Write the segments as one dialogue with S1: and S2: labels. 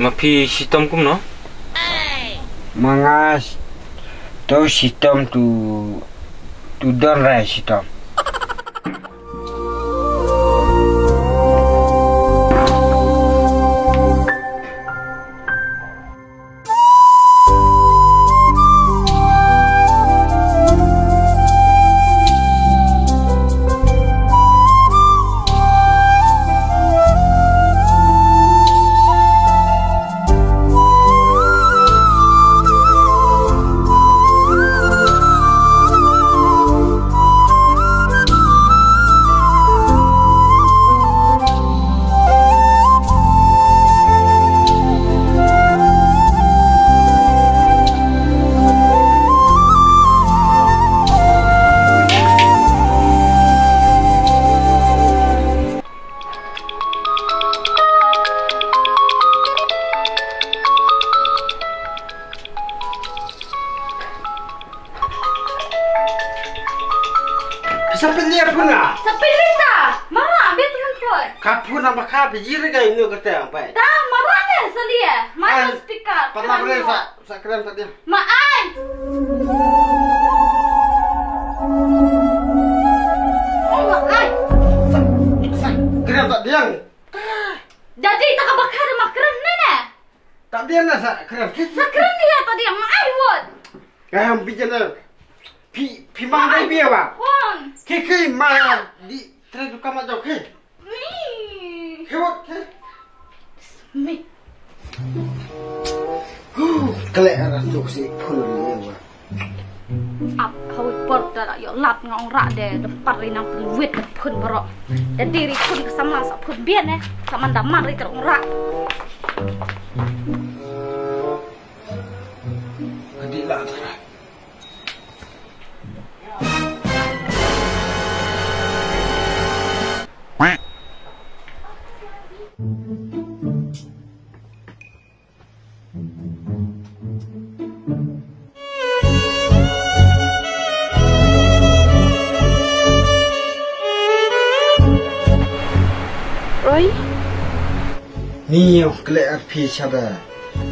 S1: Mapi sitom kum no?
S2: Mangas to sitom tu don rai sitom. Sampai dia pun lah.
S3: Sampai Rita, marah ambil teman pun.
S2: Kapu nama kapi jiri kau ini kata apa?
S3: Dah marah ni selia. Mana speaker?
S2: Pernah boleh sak keren tadi.
S3: Maan. Oh maan.
S2: Sak keren tak dia.
S3: Jadi tak bakar makaran nene.
S2: Tak dia lah sak keren.
S3: Sakran dia tadi maan buat.
S2: Kau bicara. Pi mana dia ba?
S3: Wan.
S2: Kiki mana di terus kamu jauh ke?
S3: Ni.
S2: Hewat ke?
S3: Mi.
S2: Kelak arah tu si pun ni ba.
S3: Apa pun dah yo lap ngong rak de depan rinang peluit pun berok. Jadi rikun sama sa pun bian sama damar ri terong rak.
S2: Adilah terang.
S3: Roy,
S2: Ni yo kelak arpi cara.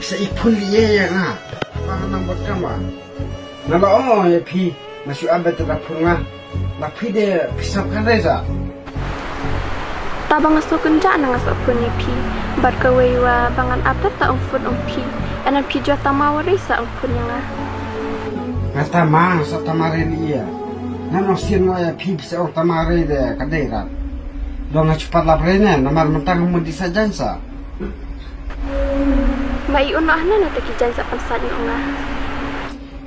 S2: Bisa ipun dia yang ah. Mana nak buat kamu? Nama oh ya pi masuk abad terapun ah. Tapi dia pisahkan reza.
S4: Tabang aso kenca nang aso puni pi. Bar kawewa bangan apa tak umpun umpi. Anan pi jua tamawari sa umpun yang ah.
S2: Ngata mang sa tamare dia. Nano sinwa ya pi bisa orang tamare dia kadera. Dong cepat labrenya nomor mentang mudi saja sa.
S4: Mai uno ahna na taki jansa pansan nga.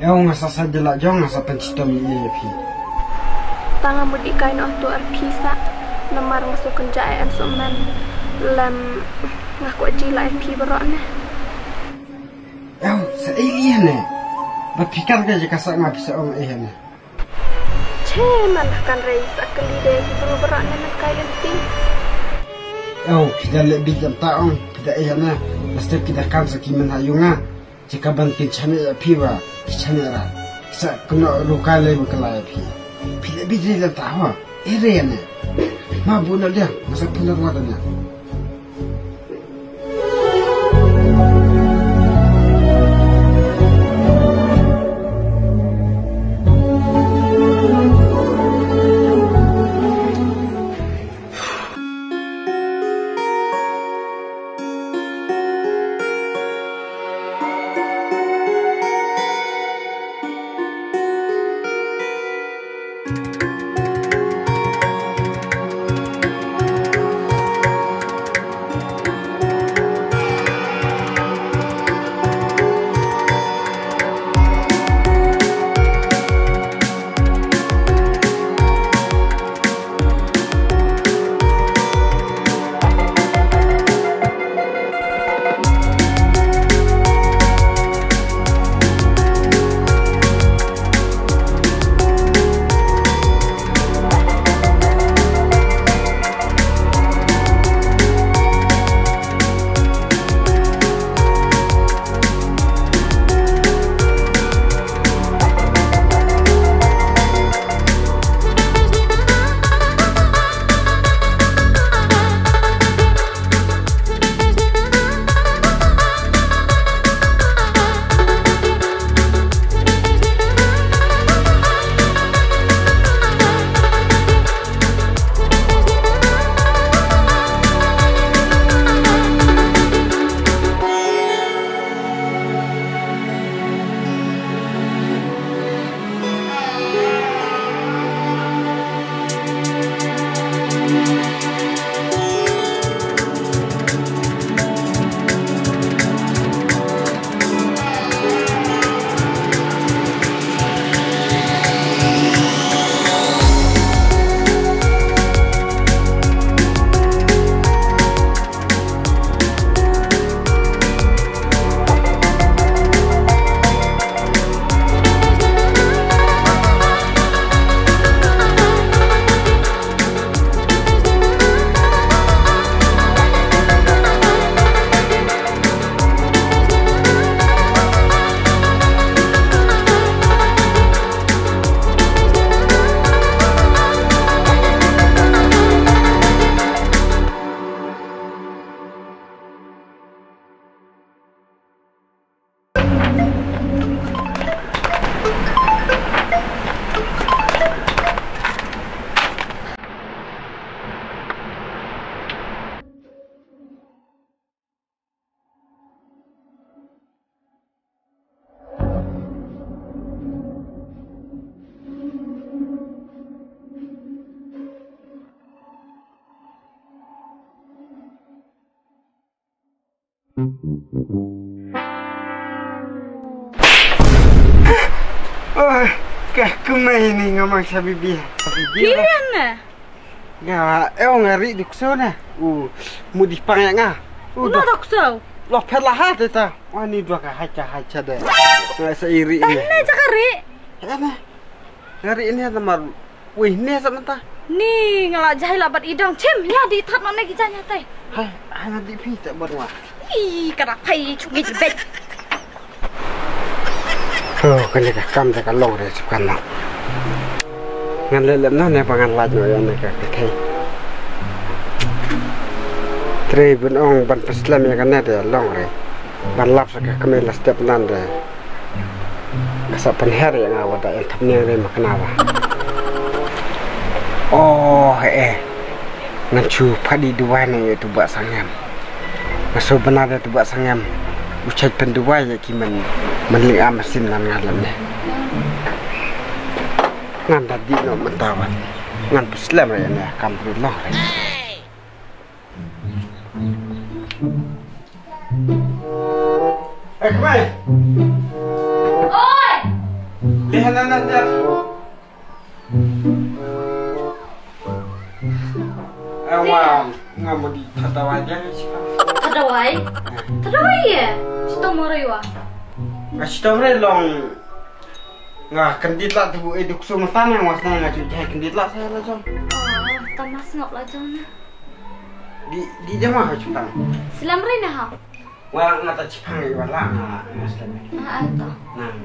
S2: Ngasa saja lah jong ngasa pencitom iya pi.
S4: Tanga mudi kain tu arpisa. Nomor masuk kenca an suman. Lam ngaku ajila pi berokna.
S2: Sa alien ne. Berpikir ke jika sa ngap bisa om iya ne.
S4: Che malah kan reis akali de buru berokna nak kain ti.
S2: Kita lebih jam taong, kita iya ne. Mesti kita kan sakiman hayunga. Jika bantin chane pi wa, chane ra. Sa kena luka le bukalai pi. Pi lebih jam tawa. Ere ne. Ma bunuh dia, masa punar wadanya. Oh, kah kemai ni ngamang sabibi.
S3: Kian na.
S2: Nga, ngari di kusona. Mudi pangya nga.
S3: Udah tak tahu.
S2: Lo pela hat eta. Wani dua ka haca deh. Nga sa iri ni.
S3: Tanya cakari.
S2: Ana. Ngari ini ada mar. Wih, ni samanta.
S3: Ni ngalak jahil abat idang cem ya di tat nona gijanya teh.
S2: Hai, ana di pi tak berwa.
S3: Ih, kada pai cungi jebet.
S2: Oh, kena kam tak long re sukan nak. Ngan lelem na ne pangan laj no ya ne ka kai. Tre bun ong ban peslam ya kan ada long re. Ban lap saka kami la step nan de. Kasa penher yang awak yang thamnya re maknawa. Oh, ngan chu phadi dua ne tu ba sangam. Masuk benar tu ba sangam. Ucap penduai ya kiman menlihat mesin nan ngalam ne. Ngan tadi no mentawan. Ngan peslam ya ne kam loh re. Kemai.
S3: Oi.
S2: Lihat nanti. Awam ngamu di tatawa aja sih.
S3: Tadawai. Tadawai ya. Sito moriwa.
S2: Kasih long. Ngah kendit lah tu eduk sumatan yang wasna ngaju jahit kendit lah saya lah jom.
S3: Tamas ngok lah jom.
S2: Di jama cipang.
S3: Silam rina ha.
S2: Wah ngata cipang ni wala ngaslam.
S3: Ato.
S2: Nah,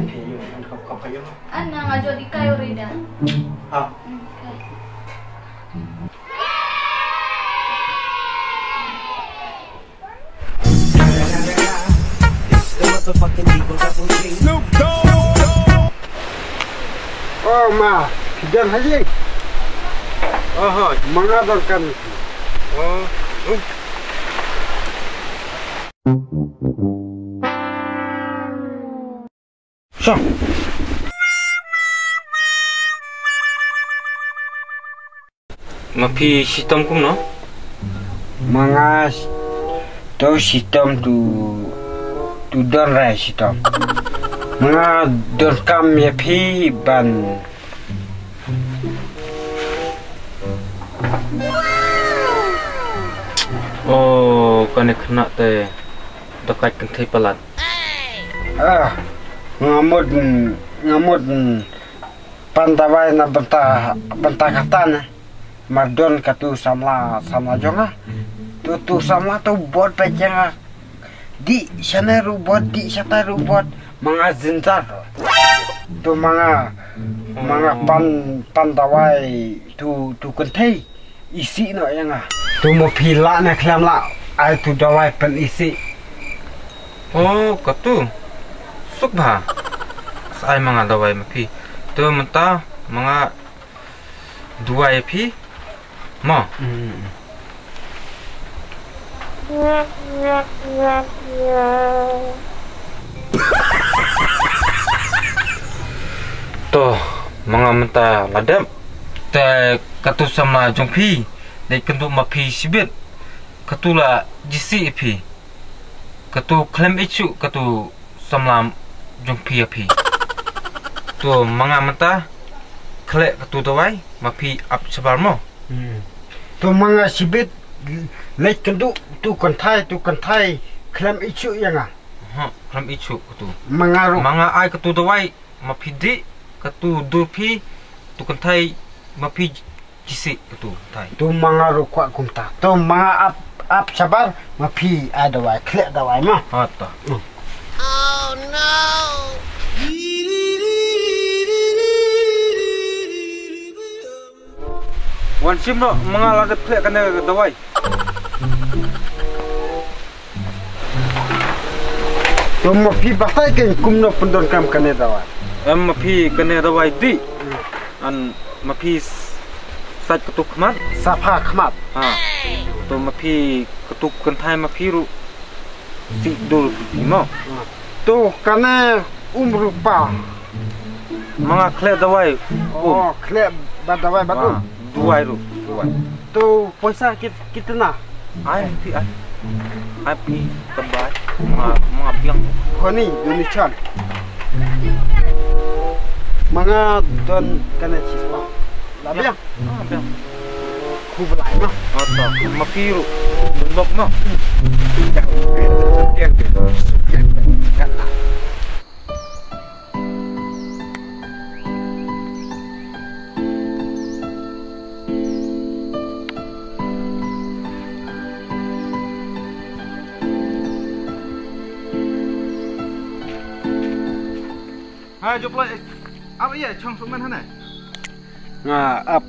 S2: kayu kan kau kayu.
S3: Ana ngajo di kayo rina.
S2: Ah. Oh ma, kidan haji. Oh, mengadalkan. Oh. So.
S1: Mapi sistem kum no?
S2: Mangas tu sistem tu don rai sistem. Mga don kam ya pi ban.
S1: Oh, kane kena te dekat kentai pelat.
S2: Ngamud pantawai na benta katana. Mardon katu samla jonga. Tu samla tu buat pecah. Di sana robot di sana robot mga zintar. Tu mga pantawai tu kentai isi no yang tu mau pila na kelam la ai tu dawai pen isi.
S1: Oh, katu sukba. Sai mga dawai mapi. Tu mentah mga dua pi. Ma. Tuh, mga mentah ladap. Te katu sama jongpi. Dai kentu mapi sibit. Katu la jisi pi. Katu klem ichu katu sama jongpi api. Tuh, mga mentah klek katu dawai mapi ap sebar mo.
S2: Tu mga sibit lek kendu tu kantai klem ichu yang
S1: Klem ichu katu.
S2: mengaruh
S1: Mga ai katu dawai mapi di katu durpi tu kantai mapi jisi katu tai.
S2: tu mengaruh kuat kumta tu mga ap sabar mapi ada wai klek dawai mah.
S1: Hata. Wan sim no mga lagat klek kana dawai.
S2: Tu mapi batai kan kumno pendon kam kane dawai.
S1: Mapi kana dawai di. An mapi sat ketuk mat.
S2: Sapa khmat.
S1: Tu mapi ketuk kantai mapi ru si dul mo.
S2: Tu kane rupa.
S1: Mga klek dawai.
S2: Oh klek badawai batu.
S1: Duai ru. Duai.
S2: Tu poisa kita na.
S1: Ai pi ai. Happy tempat mabiang.
S2: Koni Dunichan. Mga don kana chispa. Labiang.
S1: Mabiang.
S2: Kublai mah.
S1: Atau mapiru. Bok no.
S2: Yang kata.
S5: Hai chụp lại áp ấy trong số men thế này
S2: Ap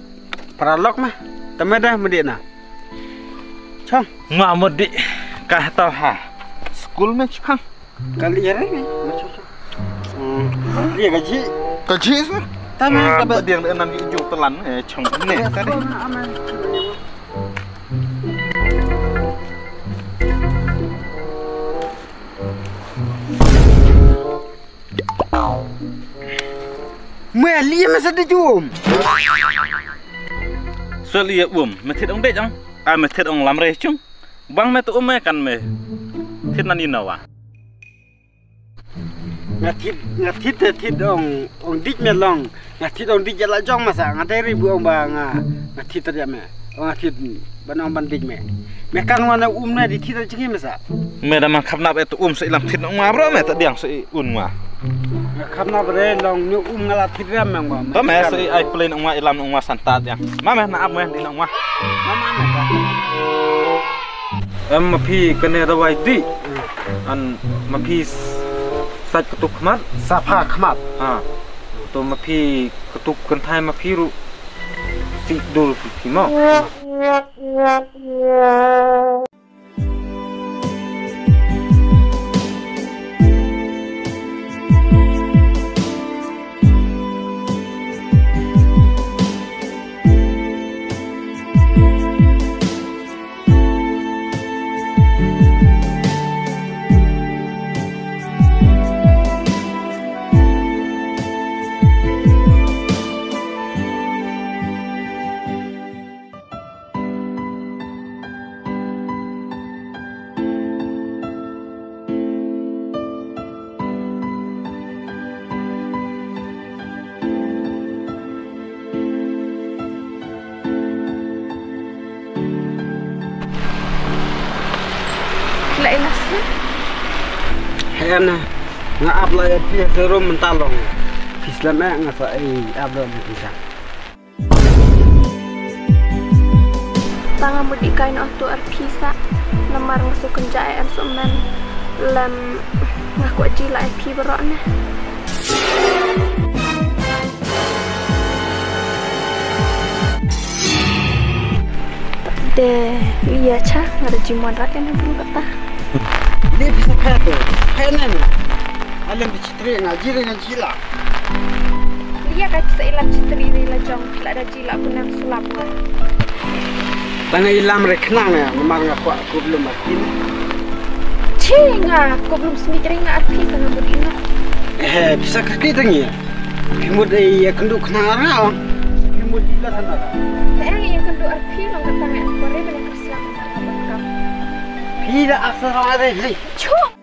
S2: paralog mah. Tamada medit na. Chong.
S1: Nga modi kah tau ha.
S5: school में chăng
S2: Kali ya ni. Dia gaji.
S5: kecil sih
S2: Tama
S5: tapi dia yang nanti jual telan trong này tadi
S2: Meli masa dia jum.
S6: Solia mẹ thiết ông đấy chăng? Mẹ thiết ông làm rồi chung. Bang mẹ tụi mẹ cần mẹ thiết nani nào à?
S2: Ngatit ong dik melong. Ngatit ong dik jala jong masa ngatai ribu ong bang ngatit tadi me. Ngatit banong bandik me. Me kan wana na di tit chingi masa.
S6: Mẹ đã mang khắp nạp tụi sẽ làm thiết ông mà rồi mẹ ta điang sẽ mà.
S2: Kamna bre long nyu ngala tit ram mang ba.
S6: Đó mẹ sẽ ai plane ông mà làm ông mà santa điang. Mà mẹ nạp mẹ đi ông mà.
S2: Mama me ka.
S1: Em mapi kene rawai di. An mapi saj ketuk mat.
S2: Sapa khmat.
S1: To mapi ketuk kentai mapi ru si dul kimo.
S4: Lại là sao?
S2: Hen nga abla ya pi serum mentalong. Islam nga sa ai abla bisa.
S4: Tanga mudi kain ontu arpisa namar masuk kenja an sumen lam ngaku jila ip berokna. De liya cha ngada jimuan rakyat belum kata.
S2: Dia bisa kata. Henan. Alam dicitri ngaji dengan jila.
S4: Liya ka bisa ilam citri la jong la ada jila kunang sulap.
S2: Tanga ilam reknang ya, memang aku belum mati.
S4: Cinga, aku belum semikir ingat arpisa na mudi no.
S2: Bisa kaki tengi. Himud ya kenduk nara. Himud ilah nara.
S4: Erang yang kendu arpi lo kata me kore bele kersiam sama bekam.
S2: Pila aksara ada li.
S4: Cuk.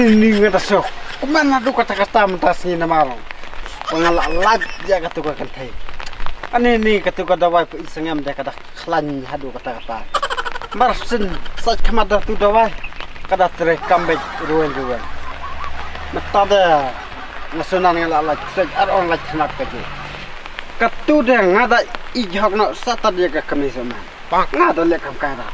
S2: Ini ngata sok. Kumana tu kata-kata mentasi namarong. Pengalat dia kata kau kentai. Ini kata kau dawai isengam dia kata klan hadu kata-kata. Marsin saj kamada tu dawai kada tere kambej ruan. Matada nasunan ngalat saj arong laj nak kaje. Katu dia ngada ijhok no sata dia ke kamisoma. Ngada lekam kara.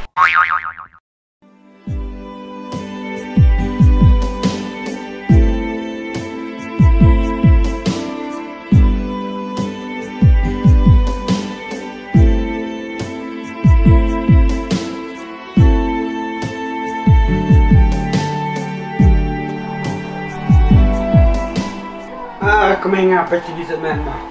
S2: apa sih bisa main mah?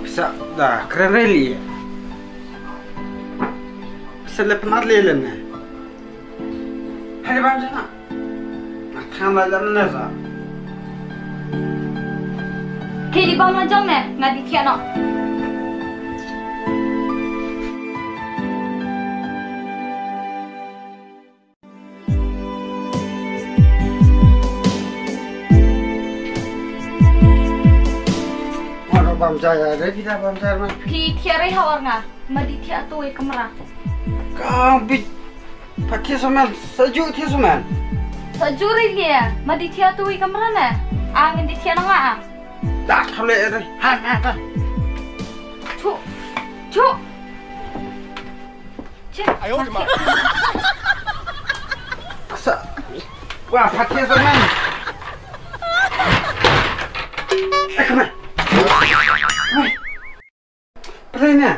S2: Bisa dah keren rally ya. Bisa lepas lelan ya. Hari macam mana? Makan lagi nasa.
S3: Kiri bang macam ni ngadi tiada.
S2: Bam jaya, ada kita bam jaya mah.
S3: Pi tiada hawar ngah, madi tiada tu kamera.
S2: Kau bit pakai semen, sejuk tiada semen.
S3: Sejuri dia, madi tiada tu kamera ni. Angin di tiada ngah.
S2: Dah kalau ada, ha.
S3: Cuk, cuk. Cik,
S2: Asa, wah pakai semen. Kemana? Perlahan.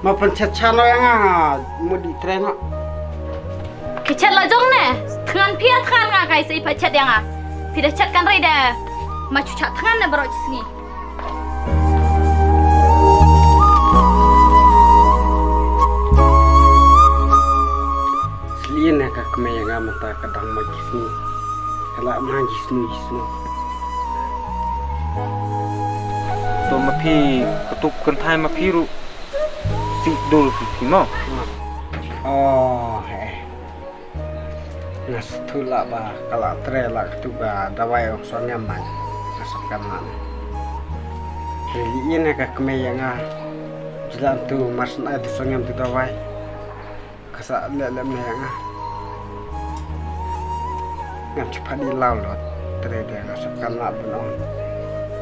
S2: Mau pencet channel yang mau di tren nak.
S3: Kecet lah jong ne. Tangan pia tangan ngah kai sei pecet yang ah. Pida cet kan rei dah. Macu cak tangan ne baru sini.
S2: Selian nak kemai yang mata kadang magis ni. Kalau magis nu.
S1: Tu mapi ketuk kentai mapi ru. Si dul si mo.
S2: Oh, ngas tu lah bah kalau trailer tu bah dawai soalnya man masukkan man. Jadi ini nak kemai yang jalan tu masuk ada soalnya tu dawai. Kasak lelem yang ngam cepat di laut trailer masukkan lah benon.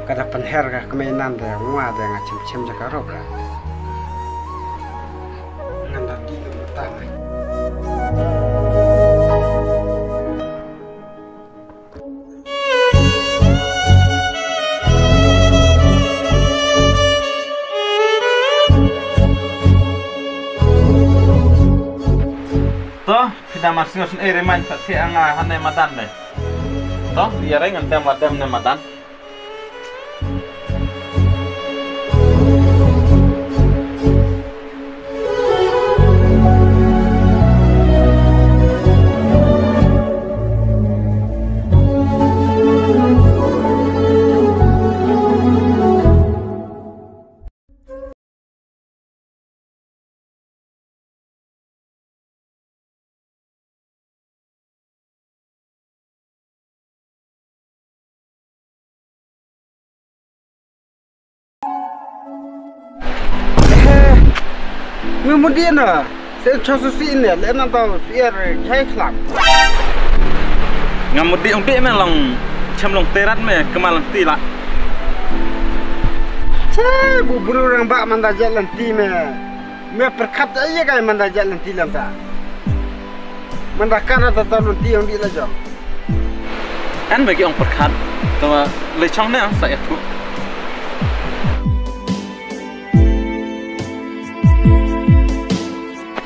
S2: Kada penher kah kemainan dia muat dia ngacem jakarop lah.
S6: Toh, kita masih harus remind pasti angah hanai madan deh. Toh, dia rengan tem ladam ne madan.
S2: Kemudian lah, Saya susi ini, lena tahu biar kayak kelak.
S6: Ngamudi ong dia melong cemlong terat me kemalang tila.
S2: Saya bubur orang bak manda jalan ti me perkat aja kayak manda jalan ti lam ta. Manda kana ta tahu ti ong di lajo.
S6: An bagi ong perkat, tawa lecong ne ang saya tu.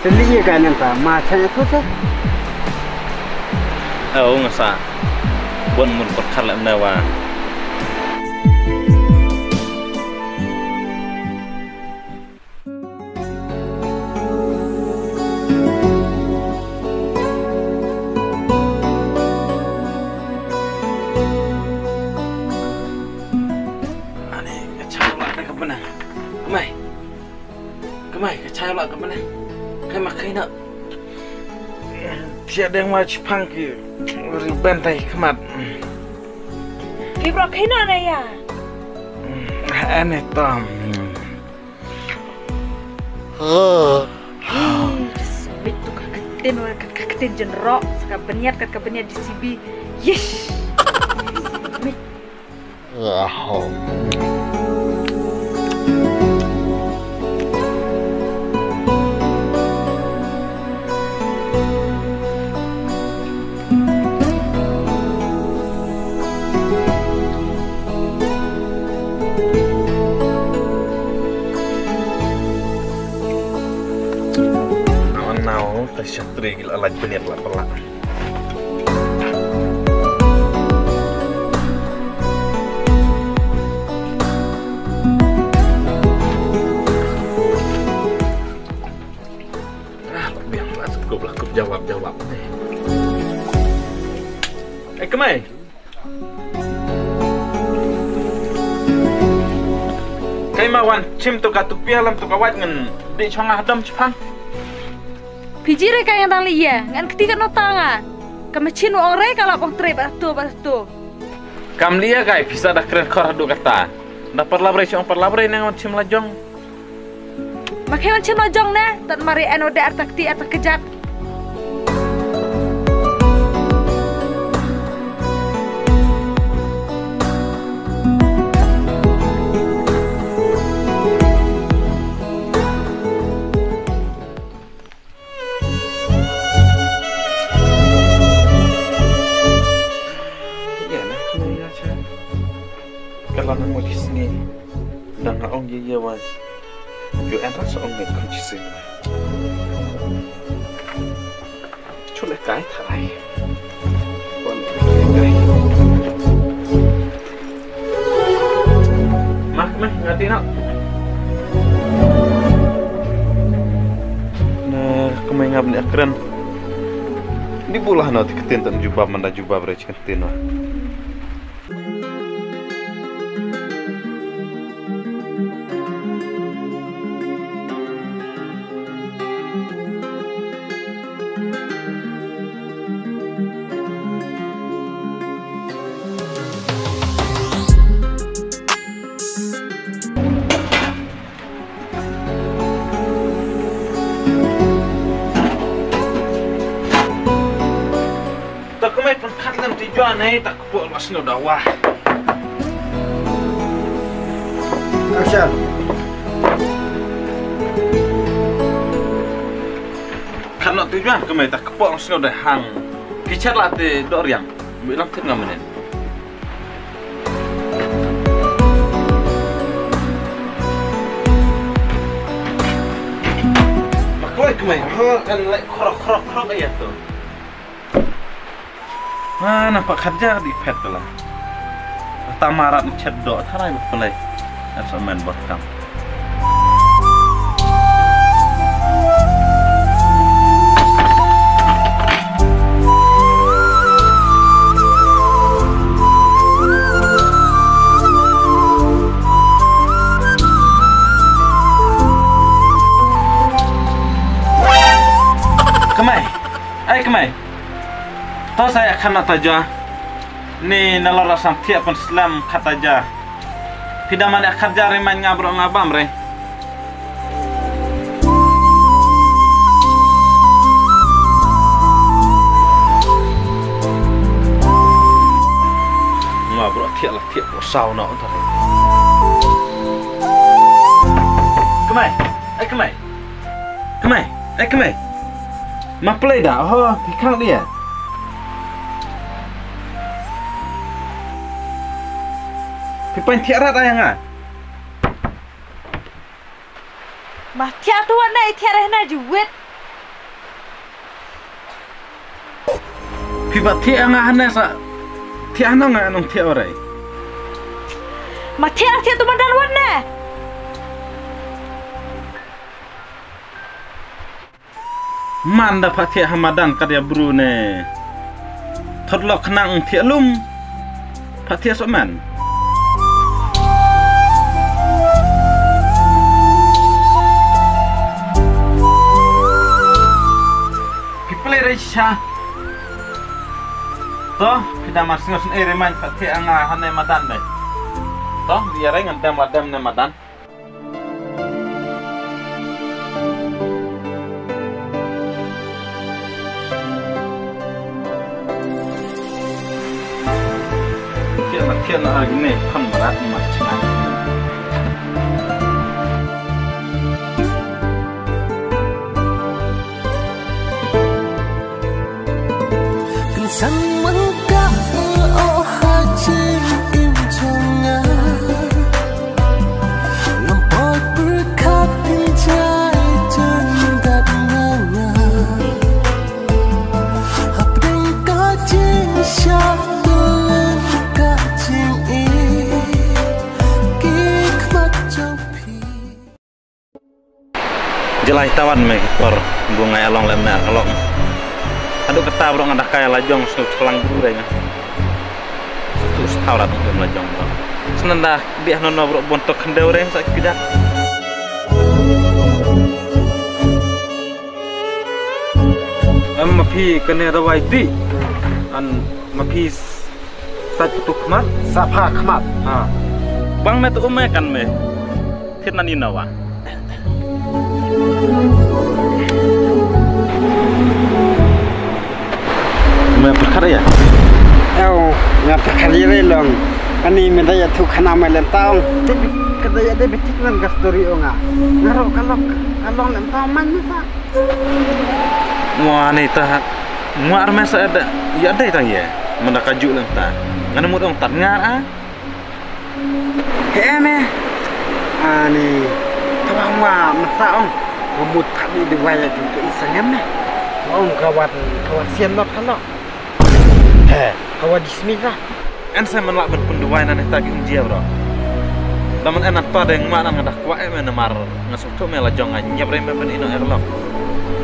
S2: Seliye kan ta, macam itu sah.
S6: Oh ngasa, buat mun perkat lah nawa. Kemai, kacau lah ke mana? Kau makai nak? Tiada yang wajib panggil, ribantai kemat.
S7: Fibro kena na ya?
S6: Aneh Tom.
S7: Sebit tu kaketin orang kaketin jenrok, sekabeniat di sibi. Yes.
S6: Syatri gila lagi beniat lah pelak. Lebih lah cukup jawab deh. Kemai. Kai mawan cim tu katu pialam tu kawat ngan di chongah dam Jepang.
S7: Pijire kaya tang liya, ngan ketiga no tanga. Kamachin wong re kalau bang tre batu.
S6: Kam liya kai bisa dah keren kor do kata. Dapat labre chong per labre nang cim lajong.
S7: Makai wan cim lajong na, tat mari anode artakti atak kejat.
S6: Kalau nak mau di sini, dan nak orang dia wan, you entah seorang ni kunci sini. Culik kai thai, mah ngati nak. Nah, kemai ngab ni akran. Di bulah nanti ketintan jubah manda jubah berarti ketintan. Kemai pengkat dalam tujuan ni tak kepuk lepas ni dah wah.
S2: Action.
S6: Kan nak tujuan kemai tak kepuk lepas ni dah hang. Kicat lah tu dor yang bilang tu ngamen. Maklai kemai, kan like krok aja tu. Nampak kerja di pet tu lah. Tamarat cedok, tarai betul leh. Asal main buat kam. Kemai. Tahu saya akan nak taja. Ni nalor rasam tiap pun Islam kata aja. Tidak mana kerja reman ngabrol ngabam re. sao nó thật cái mày mà play đã ho thì khác đi à thì pan thiệt ra đây à
S7: mà thiệt tuan này thiệt đây này juwet
S6: thì bạn thiệt ngah này sa thiệt nó ngah nong thiệt ở đây
S7: mà thiệt tu mandan wan nè
S6: Manda pakai Hamadan karya Brunei. Todlok nang tialum pakai soman. People Resha. Toh, kita masih ngosin reman pakai angah hanai madan deh. Toh, biar engan tem ne madan. Thiện là cái này không mà đắt mà chẳng hạn
S8: cần sang mắn cả ô hai trên im trong ngã lòng bọt bước khát in trái chân đặt ngang hợp định cả trên sao
S6: jelai tawan me kor bunga along lemer along aduk kata bro ngadah kaya lajong selang burenya terus taurat ngem lajong bro senanda biah nono bro bontok kendau reng sak kidak
S1: mapi kene rawai ti an mapi sat putuk khmat
S2: Sapa khmat.
S6: bang me tu ume kan me thiet nani nawa me perkara ya
S2: Nga perkara long. Ani medaya tu khana melen taong. Tapi kadaya de betik lan ka story nga. Ngaro kalong lan taong man sa.
S6: Wah ni ta muar masa ada ya ada tang ya mendakaju lang ta ngana mo dong tatngar a
S2: Heme. Ani tawang wa mataong. Gumut kami di waya tu isangam na. Ong kawan sian lot halok. Kawan dismira.
S6: en saya menlak penduai nanti tagi unjia bro lamun enak to deng mak nang ngadah kwa me namar ngasuk tu me lajong nyep rem ben ino erlok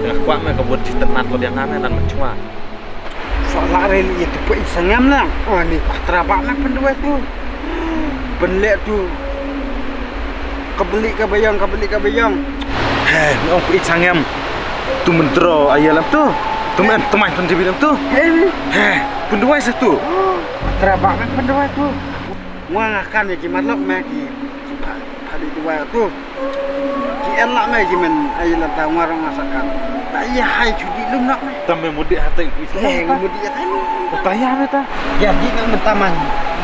S6: dengan kwa me kebut citernat lo yang ngane dan mencua
S2: Soalnya reli itu pun isangam lang. Oh ni terabak nak penduai tu. Benlek tu. Kebeli kebayang.
S6: ong ku isangem tu mentro ayalam tu tumen tumain pun dibilang tu penduai satu
S2: Terabak nak penduai tu. Wah kan ya kimat lok me ki padi dua tu. Ki elak me kimen ayalam ta warang masakan. Tak iya hai judi lum nak me.
S6: tambe mudik hati ku isangem
S2: Ngudi ya tani.
S6: tanya beta
S2: Ya di nak mentaman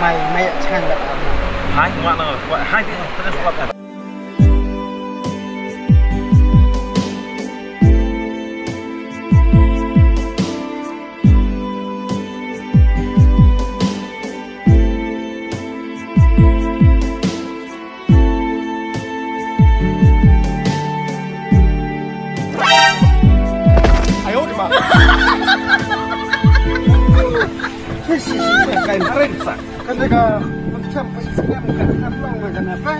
S2: mai cang dak.
S6: hai mak nang kwa hai dia terus kuat kan
S2: Kain rinsa. Kan dia macam isangam kan long macam apa?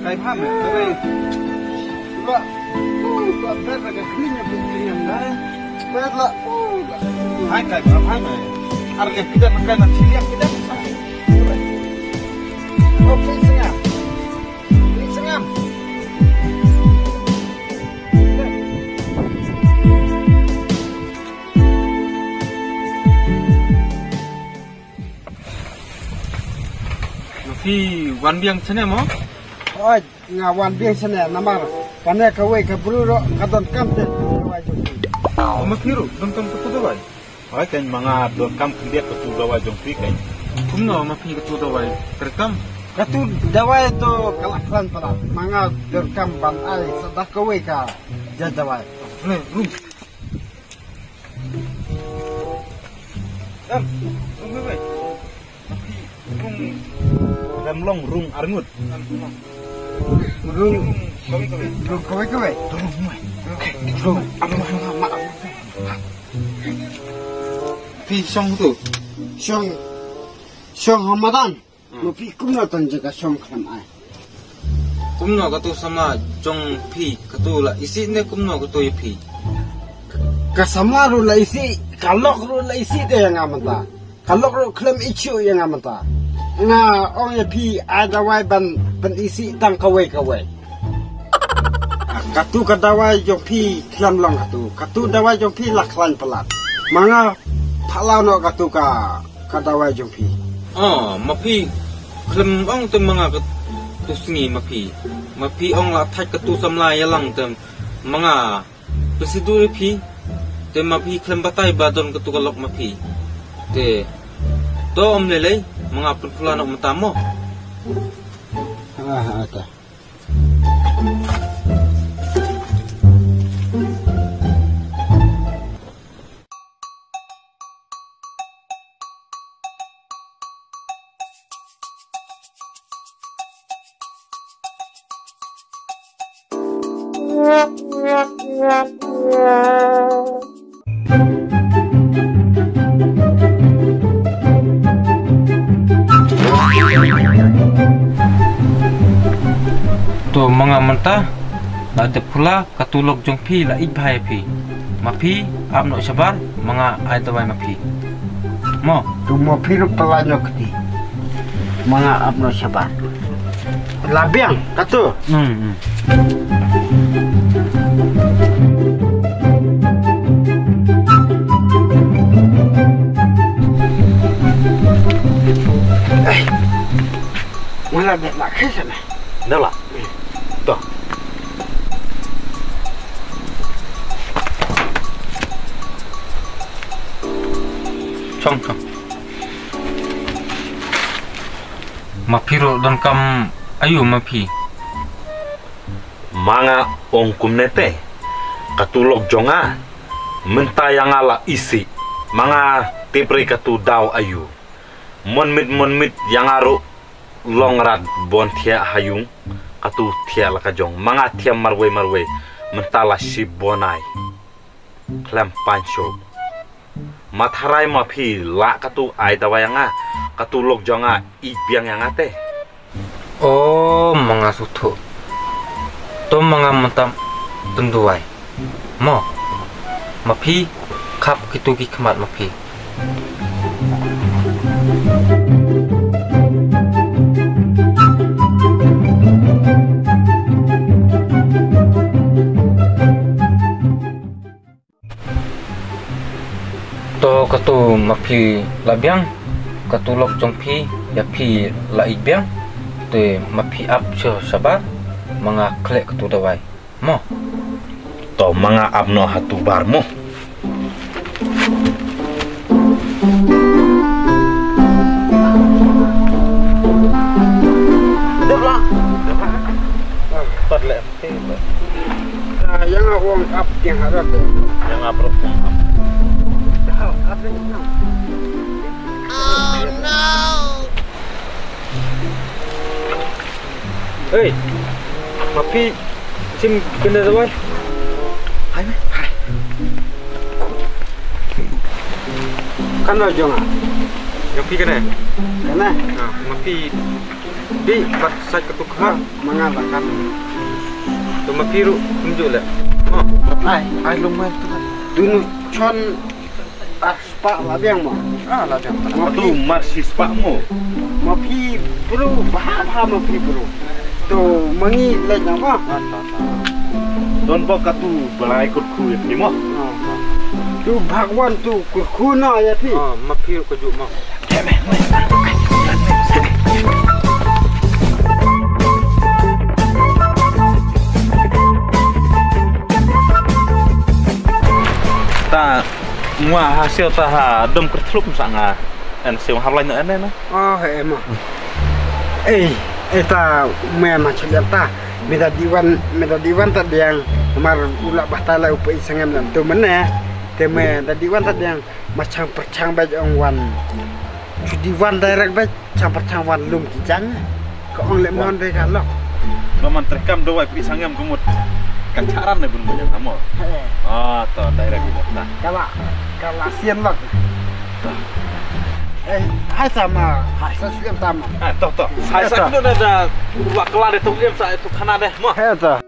S2: Kain ham ya. Tapi gua berada klinya klinya dah. Berada hai kain ham ya. Harga kita makan siliak kita besar. Oke isangam. Isangam.
S1: Fi wan biang chane mo
S2: Oh, ngawan biasanya namar. Karena kawai kaburu kadon kamte.
S1: o mapiru dum tum tu do wai
S6: ai kan manga do kam kindia ko tu gawa jong fi kan
S1: kumno mapi katu dawai terekam.
S2: Katu dawai tu kalaklan pala. Manga derkam ban ai sadah kowe ka jadawai.
S1: Rum.
S6: Ram long rung arngut.
S2: Rung kowe. Rung apa
S1: Pi song tu.
S2: Syong Ramadan. Mapi kumno tan jaga syong kalam ai.
S1: Kumno katu sama jong pi katu la isi ne kumno katu pi.
S2: Kasama ru la isi kalok ru la isi de yang amata. Kalok ru klem ichu yang amata. Nga ong ya pi ada wai ban isi tang kawe. Katu kadawai jong pi klem long katu dawai jong pi laklan pelat. Manga phalau no katu ka kadawai jong pi.
S1: Mapi klem ong tu mga katu sengi mapi ong la thai katu samlai yalang tem mga presidur pi te mapi klem batai badon katu kalok mapi te do om lele mga pulano matamo.
S2: Ada.
S1: Tu mga mentah ada pula katulok jong pi la ibhai pi. Mapi amno sabar mga ai dawai mapi. Mo
S2: Tu mapi ru pelanyo keti. Manga apno sabar. Labiang katu. Mana bet nak kesana?
S6: Dah lah. Tuh.
S1: Chong. Mapi ro dan kam ayu mapi.
S6: Manga ong kumnete katulok jonga mentayang ala isi manga tipri katu daw ayu mon mit yang aru longrad bon tia hayung katu tia laka jong manga tia marwe mentala si bonai klem pancho matharai mapi la katu ai dawayanga katulok jonga ibiang yang ate.
S1: Oh mga suto to mga mentam tenduai mo mapi kap kitu ki kemat mapi. To katu mapi labiang katulok jongpi ya pi la ibiang te mapi ap cho sabar mga klek katu dawai mo
S6: to mga abno hatu barmo
S2: Debla.
S6: Padle
S2: Yang uang up yang harap.
S6: yang abro
S1: Hey mapi sim kena dawai
S2: Kan lo jonga.
S1: yang pi kena
S2: Kena
S1: mapi di pas sai ketukha
S2: mengatakan
S1: to mapi ru tunjuk le mo
S2: ai lumayan tu. Dunu chon aspa labiang mo.
S1: labiang
S6: tu marsis pakmo
S2: Mapi bro, bah mapi bro. Tu mangi lek nama.
S6: don bo katu balai kut ku ni mo
S2: Tu Bhagwan tu kurkuna ya pi.
S1: mapi ru kejuk mo
S6: ta ngwa hasil ta ha dom kertlup sanga en siung hab lain ene na.
S2: Oh, emang. Eta memang macam ta. Meda diwan tak yang mar ulak bahtala upai sangam dan tu mana. Teme diwan tak yang macam percang baj wan. Diwan direct baj macam percang wan lum kijang. Ko ong lemon dei kalok.
S6: Baman terekam doa pi sangam gumut. Kancaran ne bun banyak kamu. Ah, to direct itu. Nah,
S2: kalau sian lok. Hai sama, saya sian sama.
S6: toh. Saya itu ada dua kelar itu liam saya itu kana deh, mah.
S2: Hai to.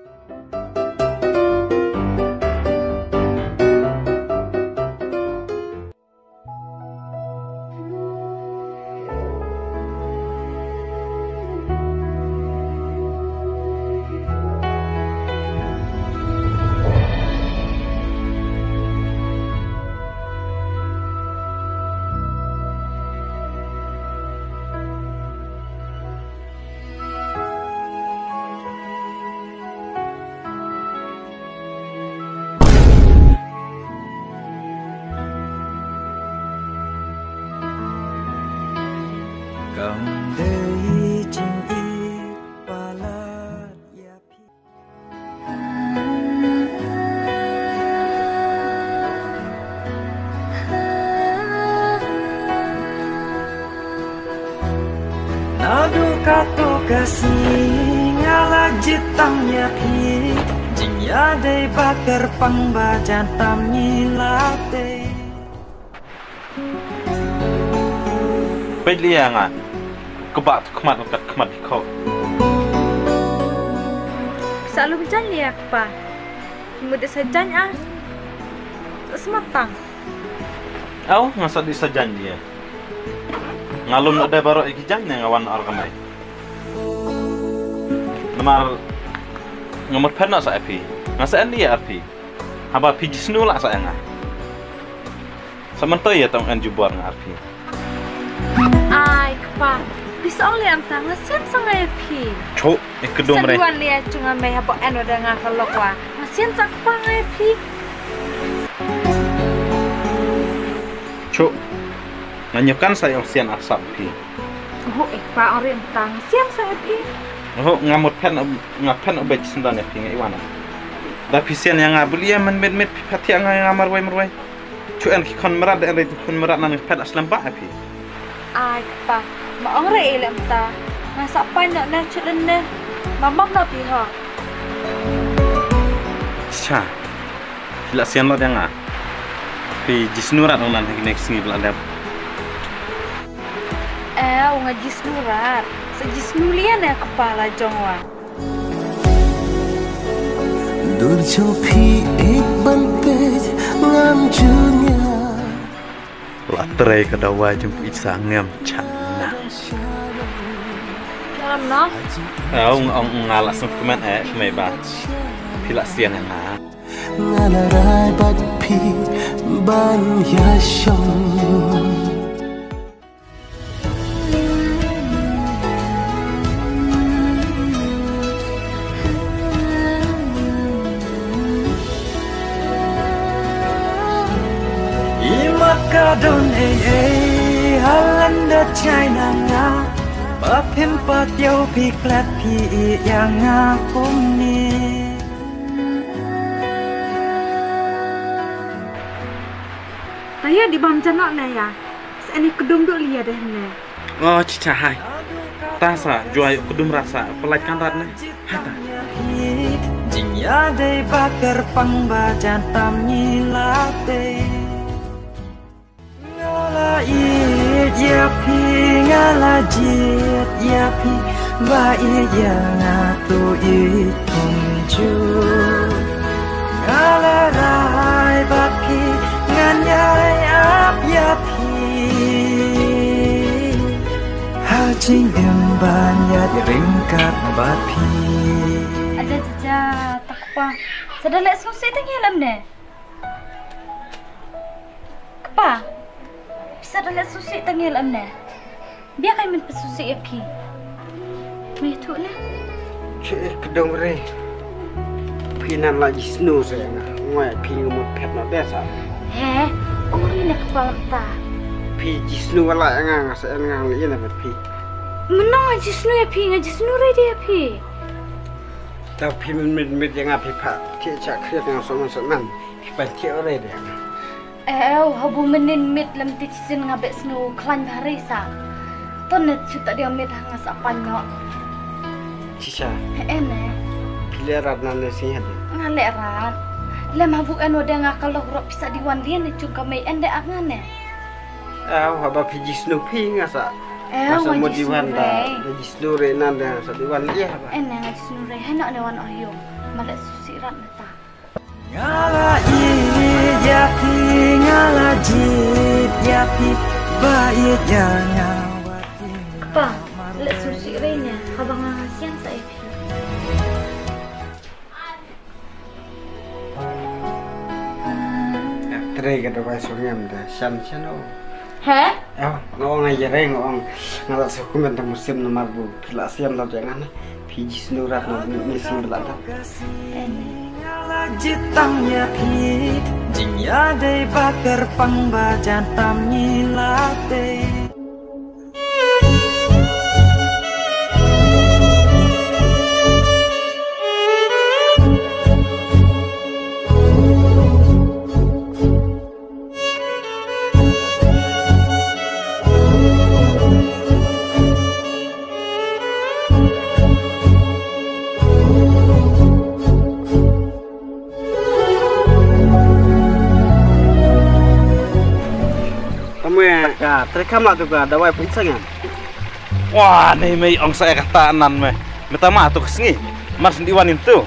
S8: Nadu kato kasih ngala jitangnya pi jingya dei bakar pangbajan tamni late.
S6: Peliangan kebat kemat utak kemat kau.
S7: Selalu berjalan ya apa? Mudah saja ah. Sematang.
S6: Au ngasat di sajan dia. Ngalum ada baru iki jan ngawan arkamai. Namar ngamut pen nak sa api. Ngasaan dia api. Haba pi jisnu lah sa nga. Samantoy ya tong an jubar nga api.
S7: Ai kapa. Bisa oleh am tang sen sangai pi.
S6: Cho ikedom re.
S7: Seduan dia cunga mai habo eno da nga kalokwa. Masien sak pangai pi.
S6: Cho nanyukan saya sian asap pi.
S7: Oh, pa orang tang sian saya pi.
S6: Oh ngamut pen ngapen obej sendan ya pi ngai wana. Tapi sian yang ngabulia men met pati ngai ngamar wai. Cuan ki kon merat dan itu kon merat nang pen aslam ba pi.
S7: Ai pa, ma ong re elem ta. Masak pan nak na chuden ne. Mamam na pi ha.
S6: Cha. Hila sian lo yang pi jisnurat nang next ngi belanda.
S7: Ngaji senurat. Sejisnulian ya kepala jongwa.
S8: Durjopi ek banpej ngam junya.
S6: Latrai kadawa jump isa ngam chana.
S7: Dalam no?
S6: Ong ngalas dokumen mai ba. Pila sian na.
S8: Ngalarai bat pi ban ya shong. Kadon halanda China nga bapim patyo piklat pi yang ngapum ni.
S7: Taya di bam janak na ya. Seni kedum duk liya deh ne.
S6: Oh cica hai. Tasa jual kedum rasa pelajkan ratne. Hata.
S8: Jinya dei bakar pangbajan tamni late. Ya pi ngala jit ya pi ba ya ngatu itumju ngala rai ba pi nganyai ap ya pi ha jing ban ya ringkat ba pi
S3: Ada jaja tak apa. Sedalek susi tenggelam ne. Kepa? Sedalek susi tenggelam ne. Biar kami men pesusi api. Meh tu ne.
S2: Cik kedong re. Pinan lagi snu saya ngah. Ngoi pi ngumut pet na desa.
S3: He, ori ne kepala ta.
S2: pi jisnu wala ngang sa ngang li na pi.
S3: Menang jisnu ya pi ngajisnu re dia pi.
S2: Ta pi min yang api pa ti cha khriat ngang so man pi pa ti ore dia.
S3: Habu menin mit lam ti sin ngabek snu klan hari sa. Ton net chuta dia mit hangas apanya.
S2: Cica.
S3: Ene.
S2: Pilerat nan sih hadi.
S3: Ngalek rat. Lem habu eno dia ngakal dah rok bisa diwan dia ne cung kamai ende angane.
S2: Haba pi jisnu pi ngasa. Masa mau diwan dah, jisnu re nan dah sa diwan iya haba.
S3: Ene ngajisnu re henok ne wan ohyo. Malek susi rat neta.
S8: Ngala yapi ngala jit yapi baik nyawati.
S3: Pa, lek susi re nya habang ngasian sa epi.
S2: Tere ka dapat sungam dah shan o.
S3: He?
S2: Ngong aja re ngong ngala sukum tentang musim nomor bu. Pila siam dah jangan pi jisnu rat no misim belanda.
S3: Ene.
S8: Jitang ya pit jing ya dei bakar pang bajan tam nyilate.
S2: Terkam tu kan, dah wai pusing kan?
S6: Wah, nih mei ong saya kata nan meh. Minta mah tu kesengi. Mas diwan itu.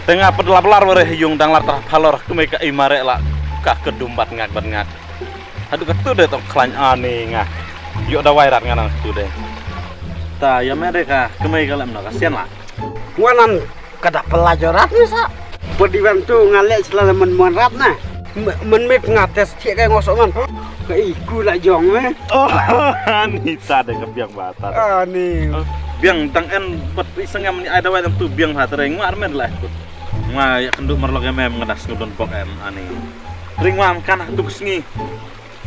S6: Tengah pedelar were yung dang lar palor ku mei ka imare la ka kedumbat ngak bat ngak. Aduh ketu deh tong klan ane ngak. Yuk dah wai rat nganang ketu deh. Ta ya mereka kemei kalam no kasian lah.
S2: Wanan kada pelajaran ni sa. Berdiwan tu ngalek selalu menrat nah. Menmit ngates tiak kayak ngosok man. Iku lah jong meh.
S6: Oh, Anita deh kebiang batar.
S2: Ani.
S6: Biang tang en buat isengam ni ada wai tu biang batar ngwa armen lah ikut. Ngwa ya kenduk merlok mem ngedas ngudon pok em ani. Ring wam kan tu kesengi.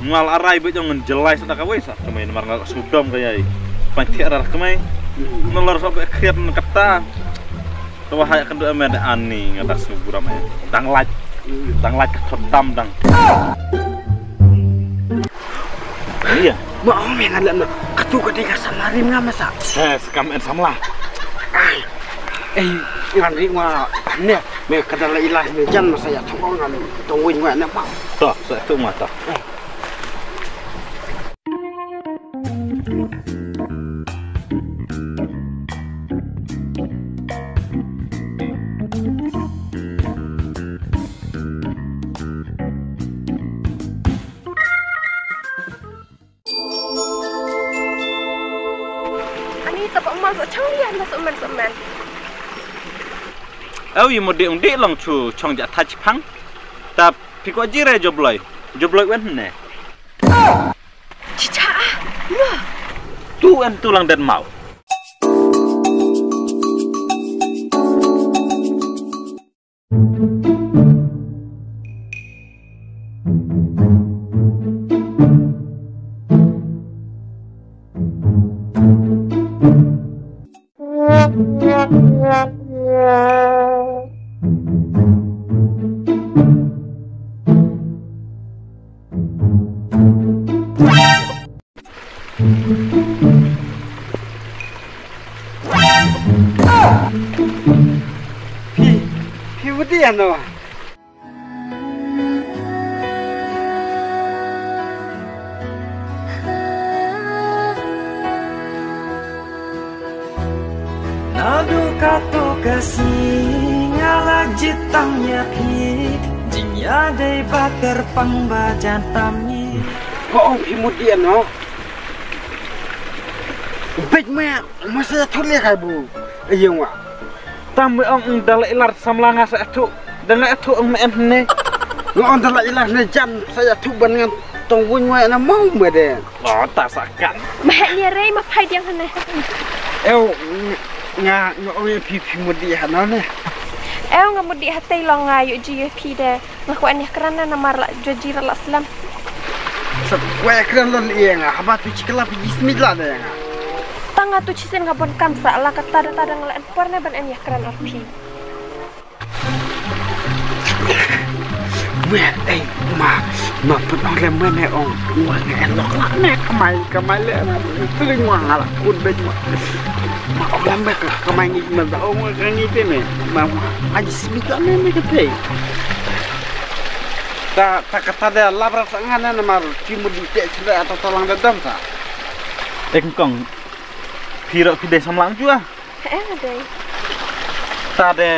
S6: Ngal arai be jong jelai sada ka wis kemai nomor ngak sudom kaya i. Panti arah kemai. Nolor sampai kriat kata. Tuh hay kenduk em ani ngedas nguburam em. Dang laj ketam dang. Iya.
S2: Mau yang ada nak ketu ketika samarim ngam sa.
S6: Sekam en samlah.
S2: Ngan ri ngwa ne me kadala ilah me jan masa ya thong ngam tong win ngwa na pa.
S6: Toh, saya tu mata.
S4: Semen.
S6: Yang mau diundi long cu chong jat touch pang, tapi kau jire jobloi wen ne.
S4: Cica,
S6: Tu en tulang dan mau.
S2: Ano?
S8: Nadu kato kasih ngala jitangnya pit jing ya dei bakar pang bajan tamni.
S2: Kok kemudian no? Baik masa tulis kai bu. Iya wa.
S6: Tambe ong dalai ilar samlanga sa atu dengan atu ong men ne.
S2: Ngon dalai ilar ne jan saya tu ban ngan tong wun wa na mau mede.
S6: Oh, tak sakan.
S4: mahnya rei ma pai diang hane.
S2: Nga pi mudi hana ne.
S4: Ngamudi hatai long ngayu GFP de ngaku aneh kerana namar la jajira la selam.
S2: Wah, keren lon iya nga. Habat tu cikla pergi semidlah dah nga.
S4: Tanga tu cisen ngabon kamsa la kata ada ngelain porne ban en ya keren arpi.
S2: Wah, ma penong lemon eh ong. Wah, elok lah nek kamai le. Sering wah kun bej ma. Ma lembek lah kamai ni ma ong kan ni te me. Ma aji semidlah ne kete. Tak kata dia labrak sangat na mar timu di tek sudah atau tolong dedam sa.
S6: Engkong pirok pide samlang jua.
S4: Ada.
S6: Tade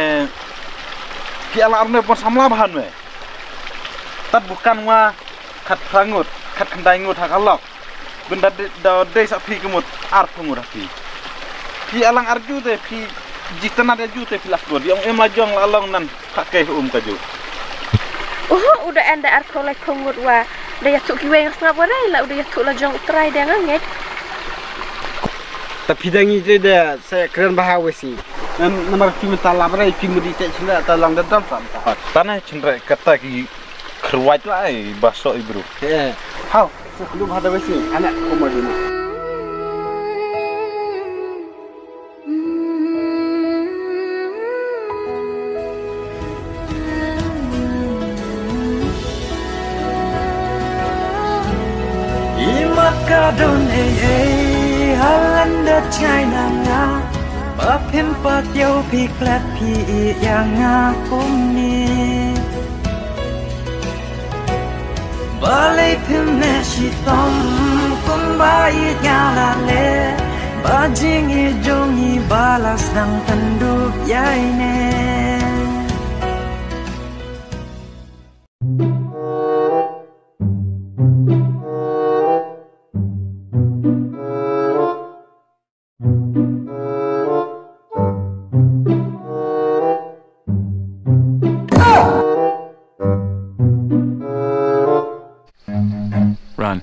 S6: ki ala arne pon samla bahan we. Tad bukan wa kat prangut, kat kendai ngut hakalok. Benda da de sak pi kemut ar pemut api. Ki alang arju te pi jitana de ju te pilas go. Diong em lajong lalong nan pakai kaju.
S4: Udah anda arkolek pengut wa. Dah yatuk kiwe yang setengah warai lah. Udah yatuk lah jong terai dia nganget.
S2: Tapi dangi tu dia saya keren bahawa sih. Nomor cuma talabrai cuma di tek sudah tolong dedam sa.
S6: Tanah cendera kata ki kerwait lah basok ibru.
S2: Hau, sebelum ada besi anak komodina.
S8: Kadon halanda China nga bapin patyo piklat pi yang akum ni balai pim ne shitom kumbai nyala le bajing ijongi balas nang tanduk yai ne.
S6: Run.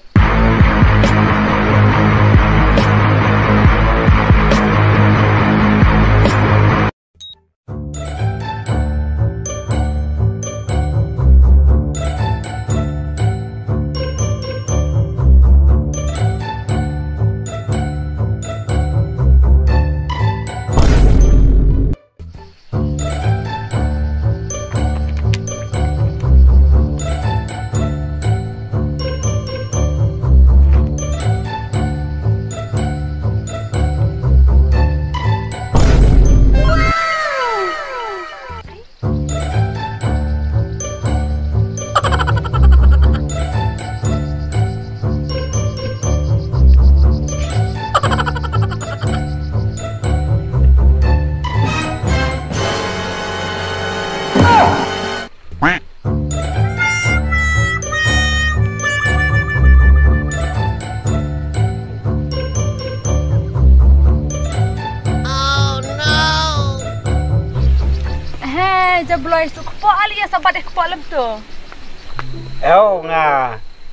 S7: Jabloy su kepok ali ya sabat deh kepok lem tu.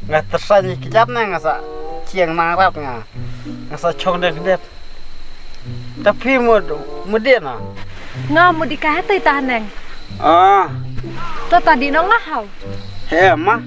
S2: Nga tersani kejap na nga sa ciang marap nga sa chong dek. Tapi mudia na.
S7: Nga mu dikahatay tahaneng.
S2: To
S7: tadi no ngahaw.
S2: Ma.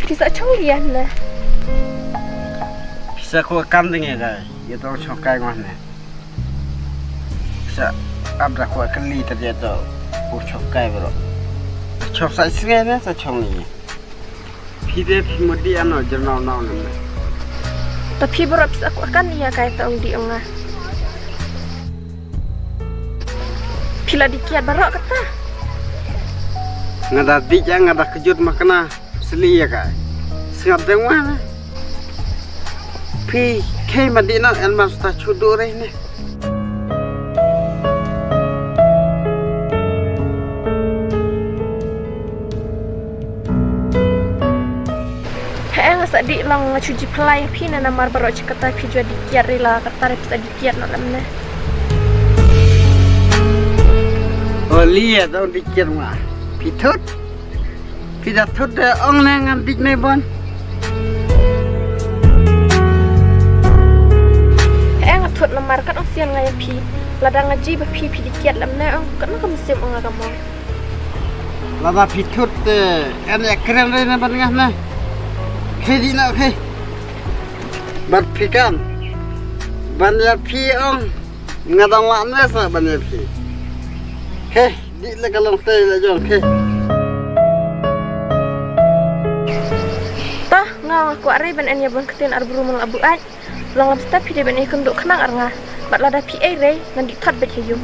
S4: Bisa conggian lah.
S2: Bisa ku kanding ya guys. Ya tu chokai mana. Bisa abra ku keli tadi tu. Ku chokai bro. Chok sai singai na sa chongi. Pide mudi ano jernau nau na.
S4: Tapi berapa bisa aku akan iya kayak tahu di engah. Pila dikiat barok kata.
S2: Ngada dijang ngada kejut makna seli ya kak. Singat deng mana? Pi Hei Madina en masta chudu rene.
S4: Hei ngasa di long cuci pelai pi na namar baru kata pi jua dikiat rela kata repsa dikiat nak lemne.
S2: Oh lihat dong dikir mah. Pitut. Tidak tut ong nengan dik nebon.
S4: Tut lemar kan ong sian ngaya pi. Ladang ngaji ba pi dikiat lemne ong kan ka musim ong agama.
S2: Lada pitut en ekren rene ban ngah. Hei nak hei. Bat pikan. Ban ya pi ong ngadang lakne sa ban ya pi. Hei, di le kalong teh le jong hei.
S4: Tah ngau aku ari ban enya bon ketin arburu mung abu ai. Long lam step pide ban ikun duk kenang arnga. Bat lada pi ai rei nan dik thot bet hiyu.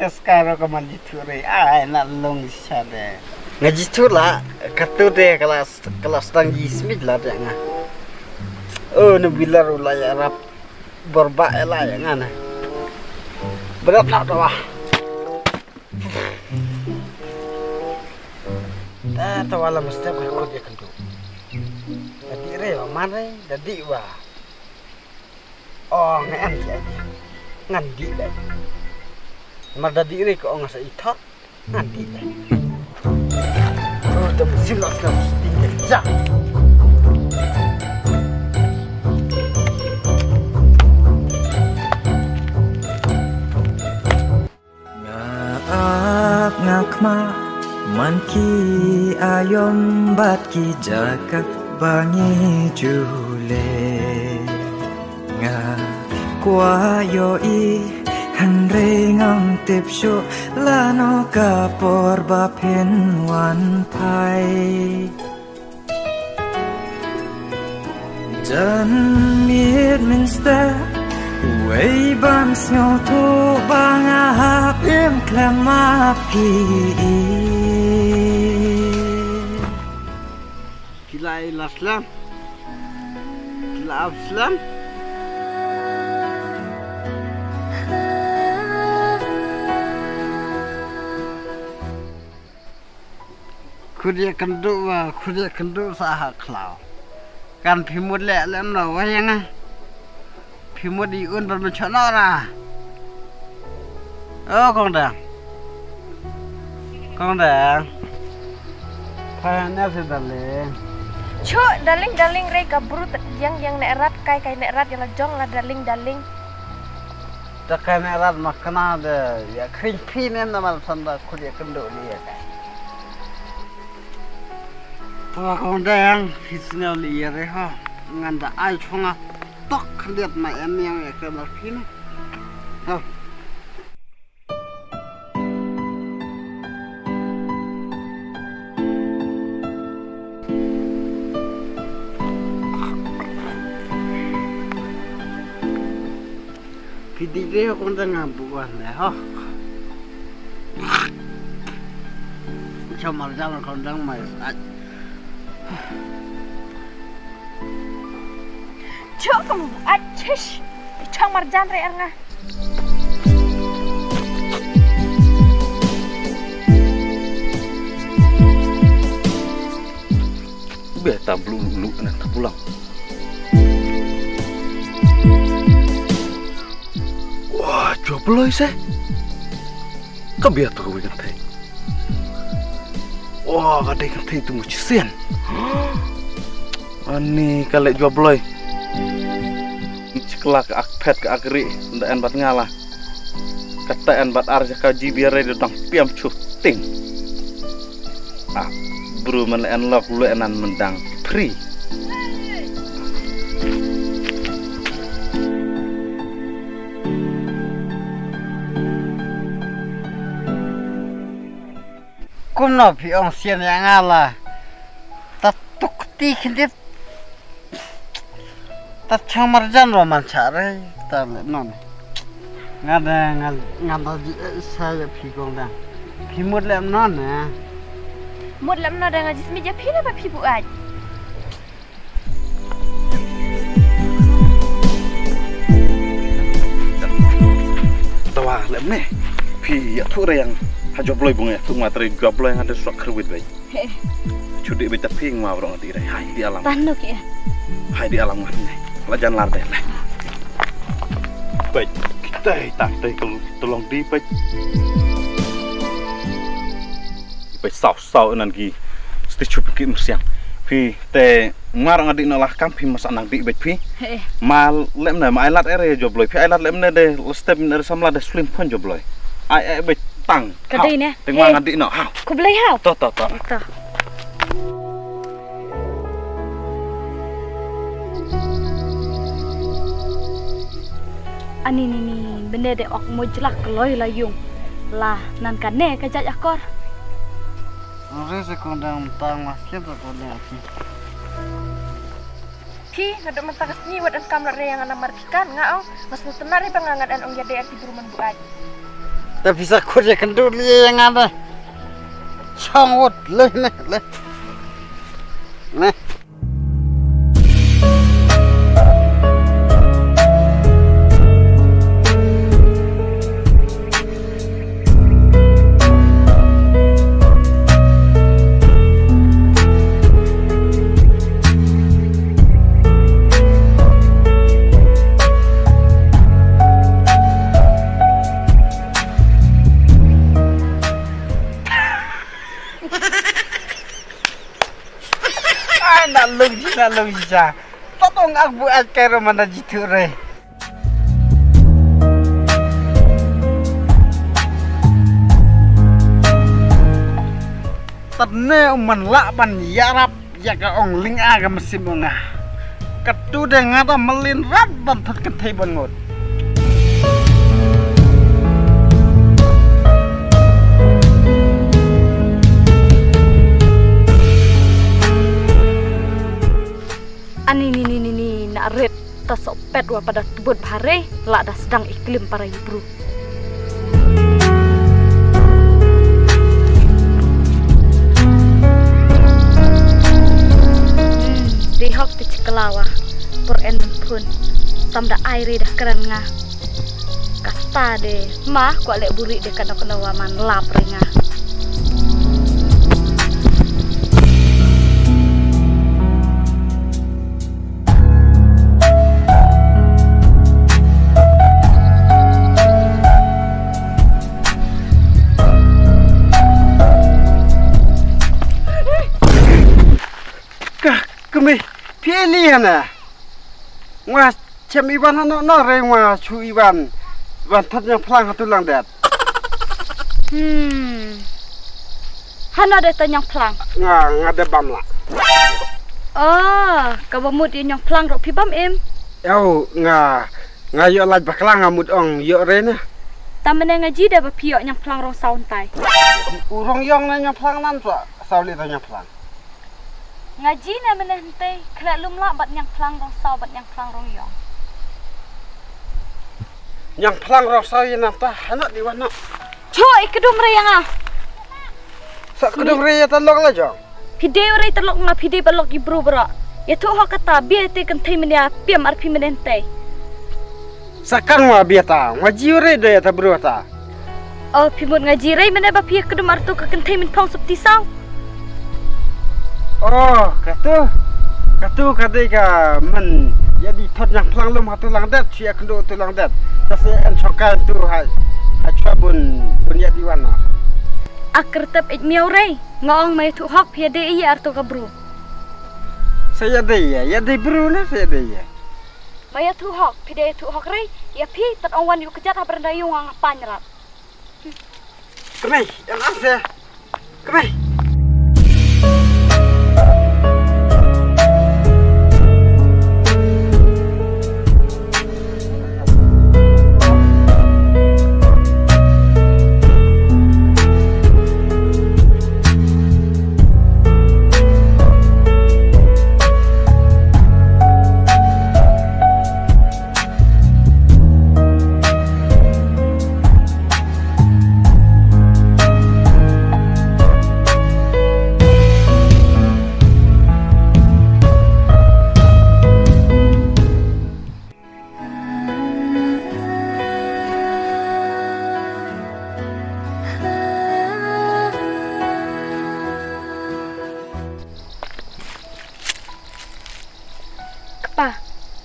S2: Sekarang kaman dituri, nak long siade. Ngaji tu lah, katu deh kelas tanggi smith lah dia ngah. Oh, nu bilar ulai Arab berbak lah yang ngana. Berat nak doa. Tahu lah mesti aku dia kentu. Jadi rela mana? Jadi wah. Oh, ngan dia, ngandi dah. Marda diri ko nga sa itak nanti deh. Oh, tapi silas kan tinggal ja.
S8: Ngaap ngakma manki ayom bat ki jaka bangi jule nga kwayo i Henry ngam tip shu lano kapor bapen wan pai Jan miet minster way bang snow to bang ahap im klamapi
S2: Kilai laslam Kila abslam Kudia kendu sah klau kan pimut lek lem lo wayang ah pimut diun bermencok nora oh kong dang kayaknya sudah le
S4: Cuk, daling rei kaburu yang nek rat kai nek rat yang jong lah daling
S2: tak kai nek rat makna de ya kring pinen nama sanda kudia kendu dia Wah, kau dang, fisnya liar ha, nganda ai chunga, tok lihat main yang ekor kini, oh. Pidi dia kau dah ngabuan deh, ha. Cuma jalan kau dah mai.
S4: Cuk kamu acish Cang marjan re arnga
S6: Beta belum nak pulang Wah, jobloi sih Kebiar tu kau ingat Wah, kadang kata itu mucian. Ani kalau jual bloy, ceklak akpet ke akri, ndak empat ngalah. kataan bat arja ka jibiare de dang piam chu ting bro man unlock lu enan mendang free
S2: Kuno pi ong sian yang ala tatuk ti khidip ta chamarjan roman chare ta non ngada saya pi gong da pi mut lem non na
S4: một lắm nó đang ở dưới nhà phía mà phía buat
S6: tawa lem ne pi ya thu yang hajob loy bunga tu materi gob loy ada suak kerwit baik cudi beta ping ma orang di hai di alam
S4: tanuk ya
S6: hai di alam mana lajan lar deh baik kita tak kalau tolong di baikไปเศร้านั่นกีสติชุบกิมเสียงพี่แต่มารังอดีตนั่นละคำพี่มาสั่งนังดีเบ็ดพี่มาเล่มเนี่ยมาไอลัดเอเรย์จบเลยพี่ไอลัดเล่มเนี่ยเดสเต็ปเนี่ยสำหรับเดสลิมพันจบเลยไอเบ็ดตั้งกระดิ่งเนี่ยแต่มาอดีตเนาะฮาวคุบเลยฮาวต่อ
S3: อันนี้เบนเดออกมวยจลักลอยละยุงlah nan kan ne ka jaj akor
S2: Ore sekondang tang mas kita kondang aki.
S4: Pi, ngado mentang kesini wadan kamar yang ana markikan ngao, mas mutenari pangangadan ong yade arti buruman buat.
S2: Tapi bisa kerja kendur yang ada. Sangat leh. Nah. Nak lagi sa. Totong aku buat kira mana jitu re. Tadne man lakban yarap ya ka ong ling aga mesin bunga. Ketu dengan ada melin rat bantet ketai bangut.
S3: Ani nak red tasopet wa pada tebut bahare lak dah sedang iklim para ibru. Dihok di cikelawa por en pun samda aire dah keren ngah. Kasta de mah kwa lek buri de kana waman lap renga.
S2: Kami pilih na. Wah, cem iban no rengwa chu iban. Bantat yang pelang tulang dat.
S3: Hana ada tanyang pelang.
S2: Ngada bam lah.
S3: Oh, kabamut yang pelang rok pibam em.
S2: Yo, yo laj baklang ngamut ong yo rena.
S3: Tamene ngaji dah bapiok yang pelang rong sauntai.
S2: Urong yong na yang pelang nan sa. Sauli tanyang pelang.
S3: Ngaji na menente kelak lumla bat yang pelang rong sau bat yang pelang rong yong.
S2: Yang pelang rong sau yang apa? Anak di mana?
S3: Coy kedum reyang ah.
S2: Sak kedum reyang telok lah jong.
S3: Pide rey telok ngah pide balok ibru berak. Ya tu hak kata biar te kentai menia piam arpi menente.
S2: Sakan wa biata, ngaji rey daya ta bro ta.
S3: Oh pimut ngaji rey menia ba pia kedum artu ke kentai min pong septi sau.
S2: Oh, katu kadai ka men jadi thot yang pelang lum hatu lang dat sia kendo tu lang dat. Tase en chokan tu hai. Achwabun bunya diwana.
S3: Akertep ik miau rey, ngong mai tu hok pia de iya artu ka bro.
S2: Saya de ya de bro na saya de ya.
S3: Maya tu hok, pide tu hok rey, ya pi tat ongwan yu kejat ha berenda yung ang panyerat.
S2: Kemai, yang asa. Kemai.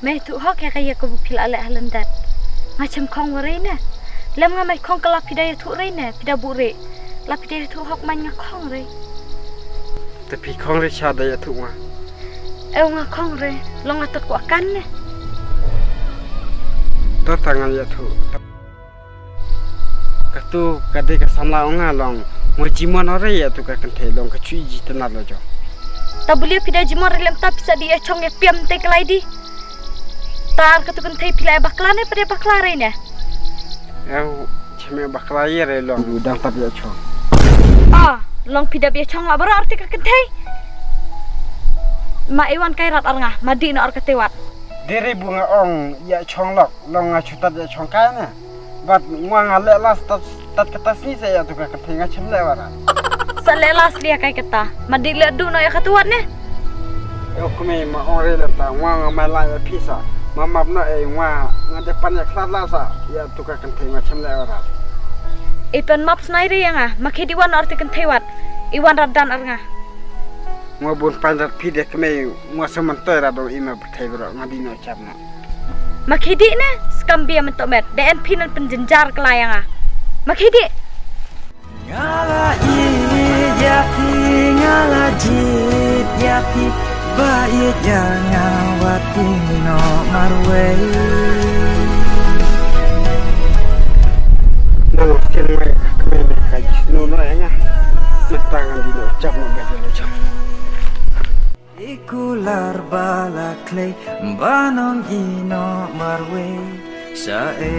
S3: Mày tụ hok ya kaya ko bupil ala halandat. Macam kong warena. Lam nga may kong kala pidaya tụ rena, pida bure. La pidaya tụ hok man nga kong re.
S2: Tapi kong re chada ya tụ nga.
S3: Nga kong re, lo nga tot ko akan ne.
S2: To tangan ya tụ. Katu kade ka samla nga long. Murjimon ore ya tụ ka kanthe long ka chui ji tanat lo jo.
S3: Ta boleh pida jimon relem ta bisa dia chong ya piam te kelai di. Tar ka tu kan thei pilai bakla ne pada bakla re ne.
S2: Cheme bakla ye re long udang ta ya chong.
S3: Long pida bia chong la baro arti ka kan thei. Ma iwan kai rat arnga, ma di na ar ka tewat.
S2: Dere bunga ong ya chong lok, long nga chutat ya chong kai ne. Bat ngwa nga le las tat kata sni se ya tu ka thei nga chem le wara.
S3: Sa le las lia kai kata, ma di le du na ya ka tuat ne.
S2: Kume ma ong re le ta ngwa nga mai la ya pisa. Mama na ngwa nga depan ya klat la sa ya tu ka kan thei nga chem le wara.
S3: Ipan map snai re ya nga, ma khedi wan arti kan thewat. Iwan radan ar nga.
S2: Ngwa bun pandat pide keme ngwa sementoi ra do ima thei bro nga di no chap na.
S3: Ma khedi ne skam bia mentok met, den pinan penjenjar kelaya nga. Ma khedi
S8: ngala ye yapi ngala jit yapi baik jangan wati no marwe
S2: Nang kin mai keme ka jisno no ya nga mestangan di no chap no be lo chap
S8: ikular balakle banong ino marwe sae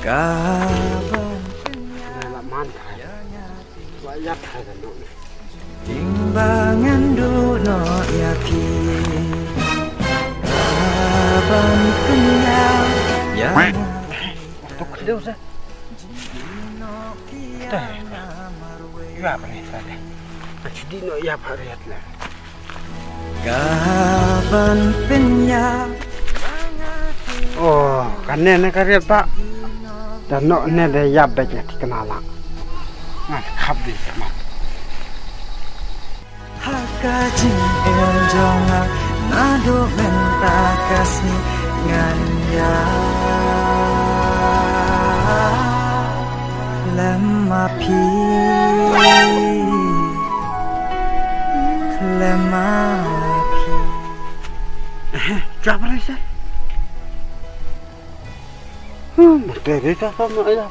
S8: kaban
S2: la mantra wa ya tha da no
S8: timbangan duno yapi kaban kenyang yang
S2: tu kedeu sa ya apa ni sa de di no ya pariat la
S8: kaban kenyang
S2: kanne kariat pak dan no ne de ya be ya tikenala ngat khap di sama
S8: hakajin enjonga nado mentakasni nganya lemapi
S2: Siapa rasa? Mesti sama ayah.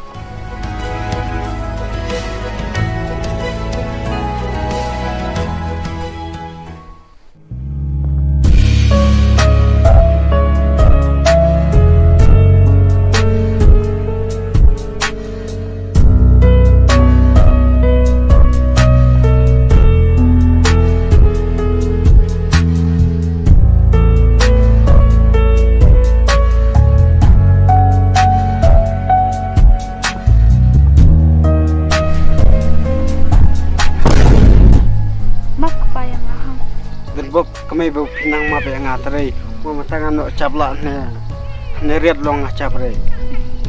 S2: Kami bau pinang ma be ngatrai mo matangan no capla ne riat long capre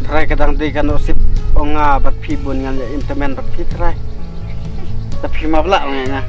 S2: trai kadang di kan sip onga bat phi bun ngan ya implement bat phi trai tapi ma bla nga